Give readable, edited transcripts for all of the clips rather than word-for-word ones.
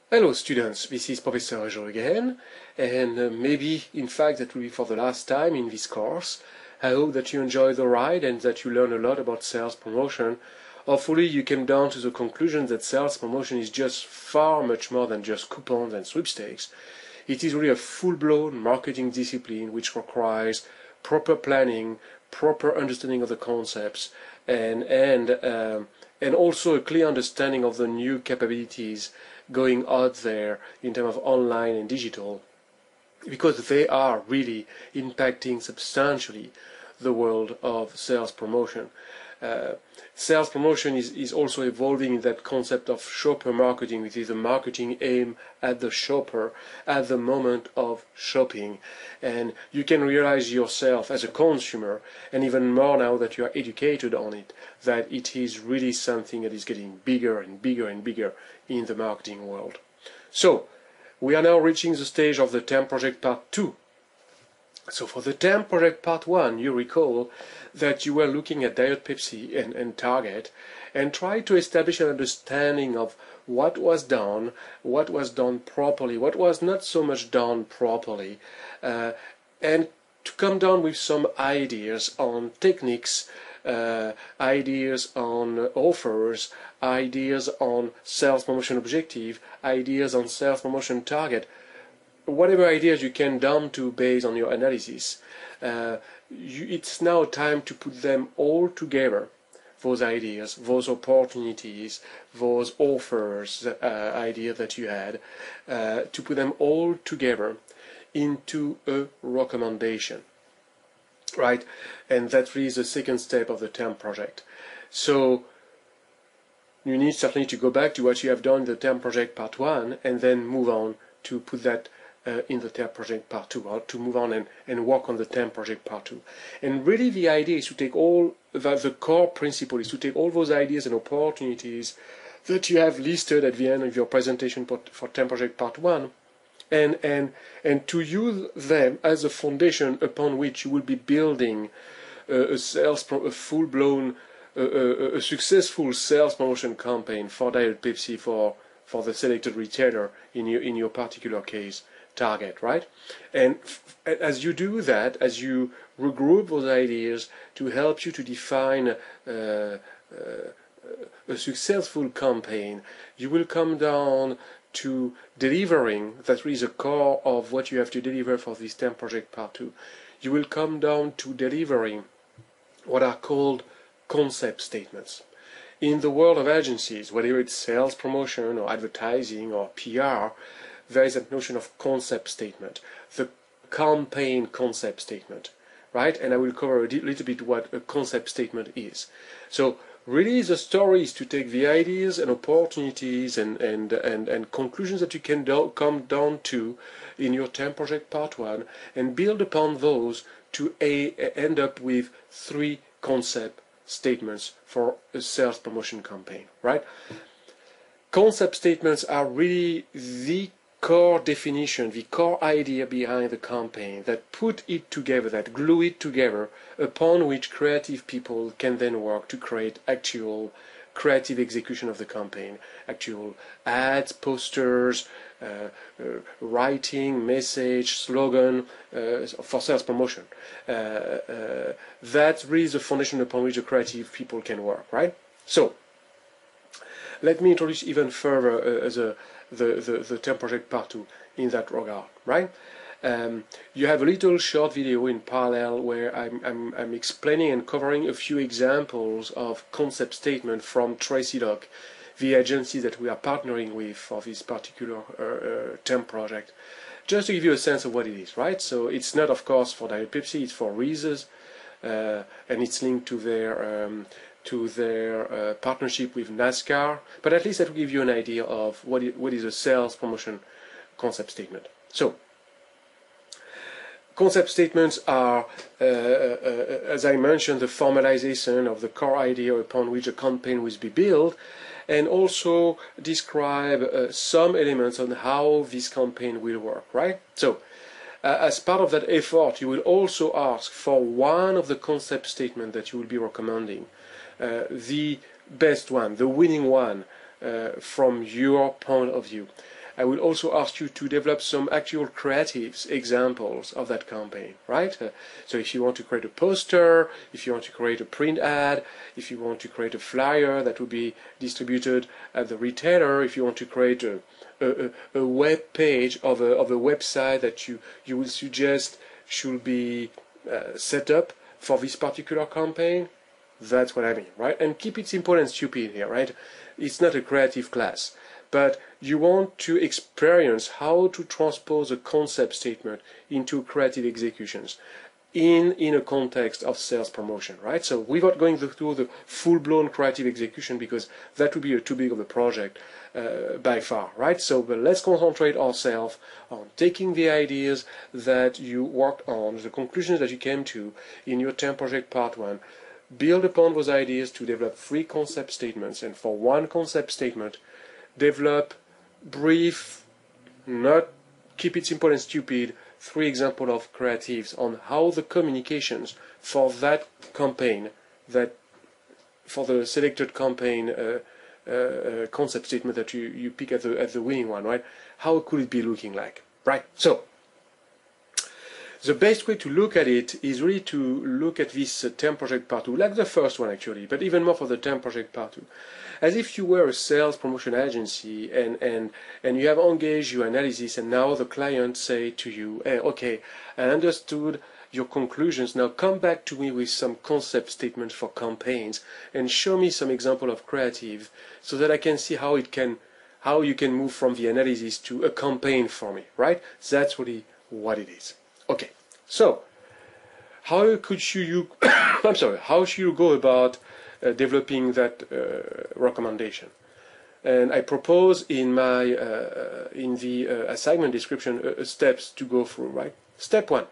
Hello students, this is Professor Joe again, and maybe in fact that will be for the last time in this course. I hope that you enjoy the ride and that you learn a lot about sales promotion. Hopefully you came down to the conclusion that sales promotion is just far much more than just coupons and sweepstakes. It is really a full-blown marketing discipline which requires proper planning, proper understanding of the concepts, and also a clear understanding of the new capabilities going out there in terms of online and digital, because they are really impacting substantially the world of sales promotion. Sales promotion is also evolving in that concept of shopper marketing, which is a marketing aim at the shopper at the moment of shopping. And you can realize yourself as a consumer, and even more now that you are educated on it, that it is really something that is getting bigger and bigger and bigger in the marketing world. So, we are now reaching the stage of the TAM project part 2. So for the TAM project part 1, you recall that you were looking at Diet Pepsi and Target and tried to establish an understanding of what was done properly, what was not so much done properly, and to come down with some ideas on techniques, ideas on offers, ideas on sales promotion objective, ideas on sales promotion target. Whatever ideas you can down to based on your analysis, it's now time to put them all together, those ideas, those opportunities, those offers, ideas that you had, to put them all together into a recommendation, right? And that really is the second step of the TAM project. So you need certainly to go back to what you have done in the TAM project part 1 and then move on to put that in the TAM project part 2, or to move on and work on the TAM project part 2. And really the idea is to take all, the core principle is to take all those ideas and opportunities that you have listed at the end of your presentation for TAM project part 1, and to use them as a foundation upon which you will be building a full-blown, a successful sales promotion campaign for Diet Pepsi for the selected retailer in your particular case. Target, right? And as you do that, as you regroup those ideas to help you to define a successful campaign, you will come down to delivering, that is the core of what you have to deliver for this TAM project part 2. You will come down to delivering what are called concept statements. In the world of agencies, whether it's sales promotion or advertising or PR, there is a notion of concept statement, the campaign concept statement, right? And I will cover a little bit what a concept statement is. So really the story is to take the ideas and opportunities and conclusions that you can come down to in your TAM project part 1 and build upon those to end up with 3 concept statements for a sales promotion campaign, right? Concept statements are really the core definition, the core idea behind the campaign that put it together, that glue it together, upon which creative people can then work to create actual creative execution of the campaign, actual ads, posters, writing, message, slogan for sales promotion. That's really the foundation upon which the creative people can work, right? So let me introduce even further the TAM project part 2 in that regard, right? You have a little short video in parallel where I'm explaining and covering a few examples of concept statement from Tracy Lock, the agency that we are partnering with for this particular TAM project, just to give you a sense of what it is, right? So it's not, of course, for Diet Pepsi, it's for Reese's, and it's linked to their partnership with NASCAR, but at least that will give you an idea of what is a sales promotion concept statement. So, concept statements are, as I mentioned, the formalization of the core idea upon which a campaign will be built, and also describe some elements on how this campaign will work, right? So, as part of that effort, you will also ask for one of the concept statements that you will be recommending, the best one, the winning one, from your point of view. I will also ask you to develop some actual creatives examples of that campaign, right? So if you want to create a poster, if you want to create a print ad, if you want to create a flyer that will be distributed at the retailer, if you want to create a web page of a website that you will suggest should be set up for this particular campaign, that's what I mean, right? And keep it simple and stupid here, right? It's not a creative class, but you want to experience how to transpose a concept statement into creative executions in a context of sales promotion, right? So without going through the full-blown creative execution, because that would be too big of a project by far, right? So but let's concentrate ourselves on taking the ideas that you worked on, the conclusions that you came to in your TEM project part 1, build upon those ideas to develop 3 concept statements, and for one concept statement, develop brief, not keep it simple and stupid, 3 examples of creatives on how the communications for that campaign, that for the selected campaign concept statement that you pick as the winning one, right? How could it be looking like, right? So the best way to look at it is really to look at this TEM project part 2, like the first one actually, but even more for the TEM project part 2, as if you were a sales promotion agency and you have engaged your analysis, and now the client say to you, hey, okay, I understood your conclusions, now come back to me with some concept statements for campaigns and show me some example of creative so that I can see how you can move from the analysis to a campaign for me, right? That's really what it is. Okay, so how should you go about developing that recommendation? And I propose in my in the assignment description steps to go through, right? Step 1,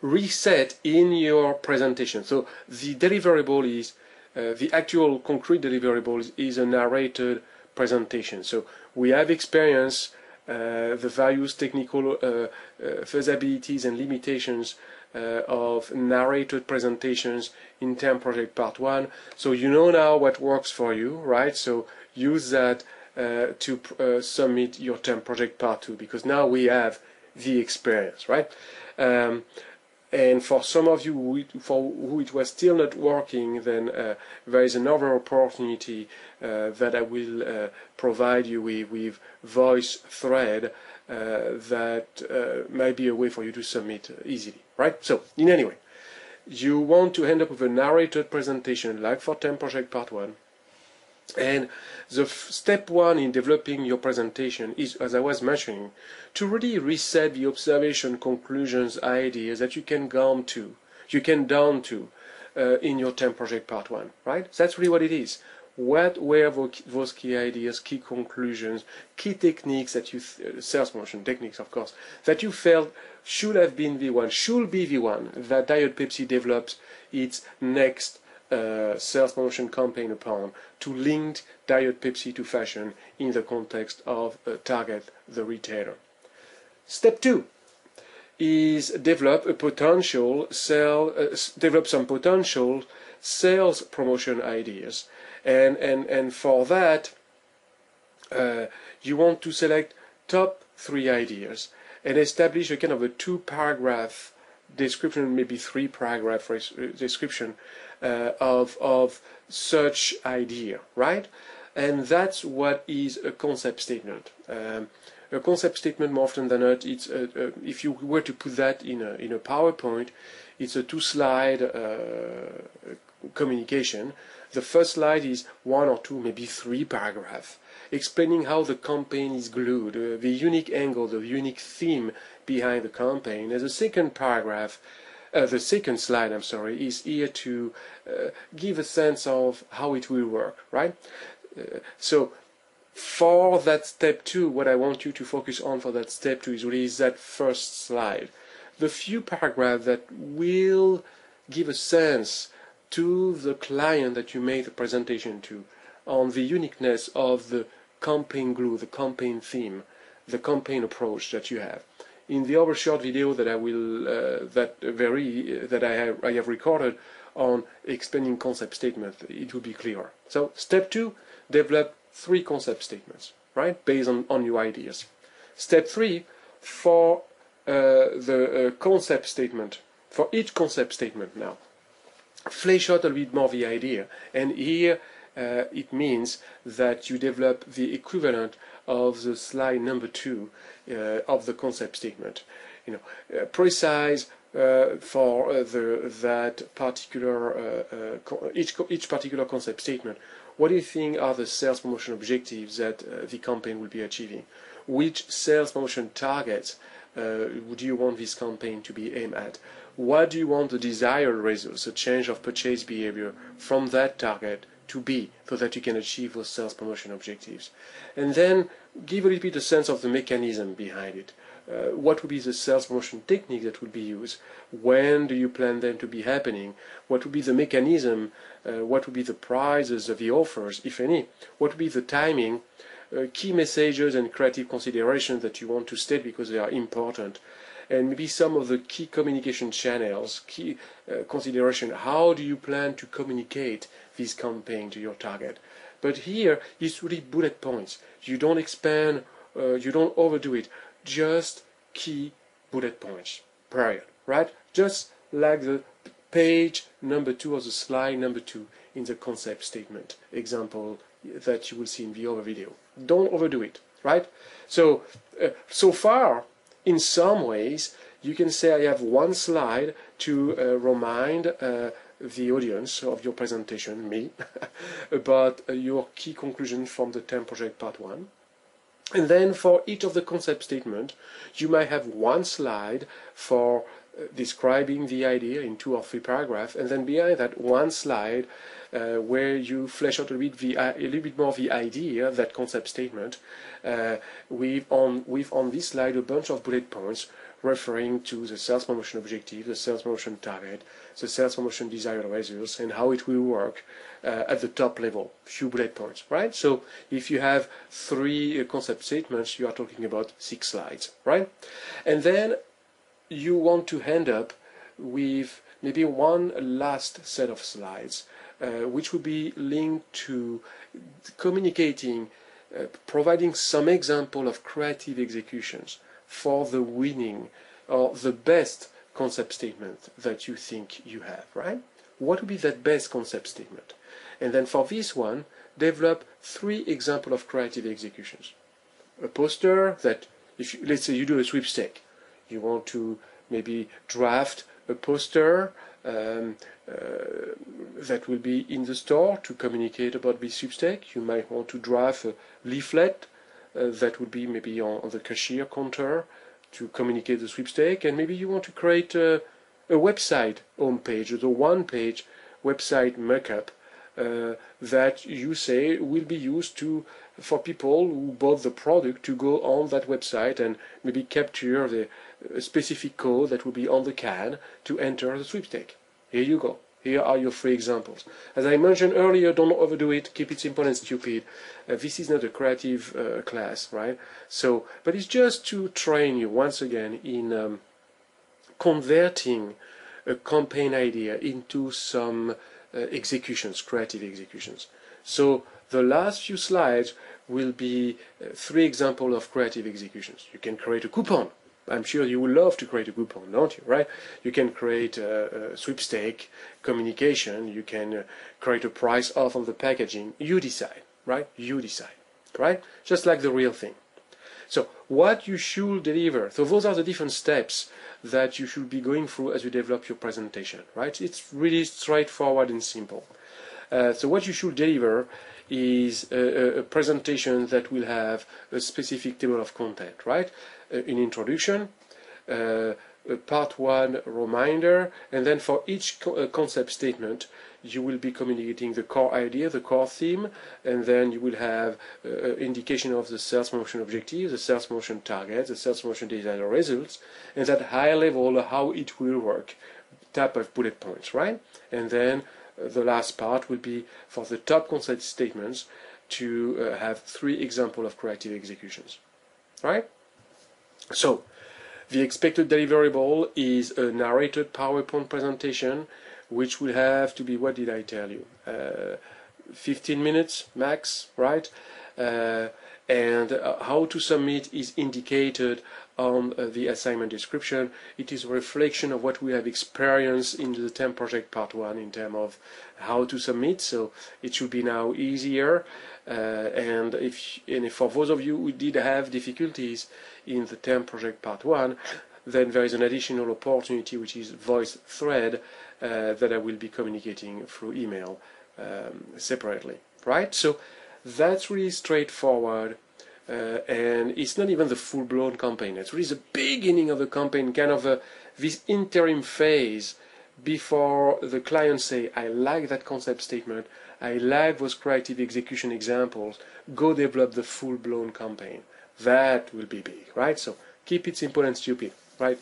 reset in your presentation. So the deliverable is the actual concrete deliverable is a narrated presentation. So we have experienced the various technical feasibilities and limitations of narrated presentations in TEM project part 1. So you know now what works for you, right? So use that to submit your TEM project part 2, because now we have the experience, right? And for some of you for who it was still not working, then there is another opportunity that I will provide you with voice thread that might be a way for you to submit easily, right? So, in any way, you want to end up with a narrated presentation like for TEM project part 1. And the step 1 in developing your presentation is, as I was mentioning, to really reset the observation, conclusions, ideas that you can down to in your TEM project part 1, right? That's really what it is. What were those key ideas, key conclusions, key techniques that you, sales promotion techniques, of course, that you felt should have been the one, should be the one that Diet Pepsi develops its next sales promotion campaign upon, to link Diet Pepsi to fashion in the context of target the retailer. Step 2 is develop some potential sales promotion ideas, and for that you want to select top 3 ideas and establish a kind of a 2-paragraph description, maybe 3-paragraph description of such idea, right? And that's what is a concept statement. A concept statement, more often than not, it's if you were to put that in a PowerPoint, it's a 2-slide communication. The first slide is 1 or 2, maybe 3 paragraphs, explaining how the campaign is glued, the unique angle, the unique theme behind the campaign. As a second paragraph, the second slide, is here to give a sense of how it will work, right? So for that step 2, what I want you to focus on for that step 2 is really that first slide. The few paragraphs that will give a sense to the client that you made the presentation to on the uniqueness of the campaign glue, the campaign theme, the campaign approach that you have. In the other short video that I will I have recorded on explaining concept statement, it will be clearer. So step 2, develop 3 concept statements, right, based on your ideas. Step 3, for the concept statement. For each concept statement now, flesh out a little bit more the idea. And here it means that you develop the equivalent of the slide number 2 of the concept statement. Precise for that particular each particular concept statement. What do you think are the sales promotion objectives that the campaign will be achieving? Which sales promotion targets would you want this campaign to be aimed at? What do you want the desired results, a change of purchase behavior from that target to be, so that you can achieve those sales promotion objectives? And then give a little bit a sense of the mechanism behind it. What would be the sales promotion technique that would be used? When do you plan them to be happening? What would be the mechanism? What would be the prices of the offers, if any? What would be the timing? Key messages and creative considerations that you want to state because they are important, and maybe some of the key communication channels, key consideration. How do you plan to communicate this campaign to your target? But here it's really bullet points. You don't expand, you don't overdo it. Just key bullet points, period, right? Just like the page number 2 or the slide number 2 in the concept statement example that you will see in the other video. Don't overdo it, right? So, so far, in some ways, you can say I have one slide to remind the audience of your presentation, me, about your key conclusions from the TEM project part 1. And then for each of the concept statement, you might have one slide for describing the idea in 2 or 3 paragraphs, and then behind that one slide where you flesh out a little bit more the idea, that concept statement, with on this slide a bunch of bullet points referring to the sales promotion objective, the sales promotion target, the sales promotion desired results, and how it will work at the top level, few bullet points, right? So if you have 3 concept statements, you are talking about 6 slides, right? And then you want to end up with maybe one last set of slides, which would be linked to communicating, providing some example of creative executions for the winning or the best concept statement that you think you have, right? What would be that best concept statement? And then for this one, develop 3 examples of creative executions. A poster that, if you, let's say you do a sweepstake, you want to maybe draft a poster that will be in the store to communicate about this sweepstake. You might want to draft a leaflet that would be maybe on the cashier counter to communicate the sweepstake, and maybe you want to create a website homepage, or the one-page website markup that you say will be used for people who bought the product to go on that website and maybe capture the specific code that will be on the can to enter the sweepstake. Here you go. Here are your 3 examples. As I mentioned earlier, don't overdo it. Keep it simple and stupid. This is not a creative class, right? So, but it's just to train you once again in converting a campaign idea into some executions, creative executions. So the last few slides will be 3 examples of creative executions. You can create a coupon. I'm sure you would love to create a coupon, don't you, right? You can create a sweepstake communication. You can create a price off on the packaging. You decide, right? You decide, right? Just like the real thing. So what you should deliver. So those are the different steps that you should be going through as you develop your presentation, right? It's really straightforward and simple. So what you should deliver is a presentation that will have a specific table of content, right? An introduction, part 1 reminder, and then for each concept statement you will be communicating the core idea, the core theme, and then you will have indication of the sales promotion objective, the sales promotion target, the sales promotion desired results, and that high level how it will work type of bullet points, right? And then the last part will be for the top concept statements to have 3 examples of creative executions, right? So the expected deliverable is a narrated PowerPoint presentation, which will have to be, what did I tell you? 15 minutes max, right? and how to submit is indicated on the assignment description. It is a reflection of what we have experienced in the TEM project part 1 in terms of how to submit, so it should be now easier. And if for those of you who did have difficulties in the TEM project part 1, then there is an additional opportunity, which is voice thread, that I will be communicating through email separately, right? So that's really straightforward, and it's not even the full-blown campaign. It's really the beginning of the campaign, kind of this interim phase before the client say, I like that concept statement, I like those creative execution examples, go develop the full-blown campaign. That will be big, right? So keep it simple and stupid, right?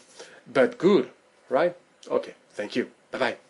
But good, right? Okay, thank you. Bye-bye.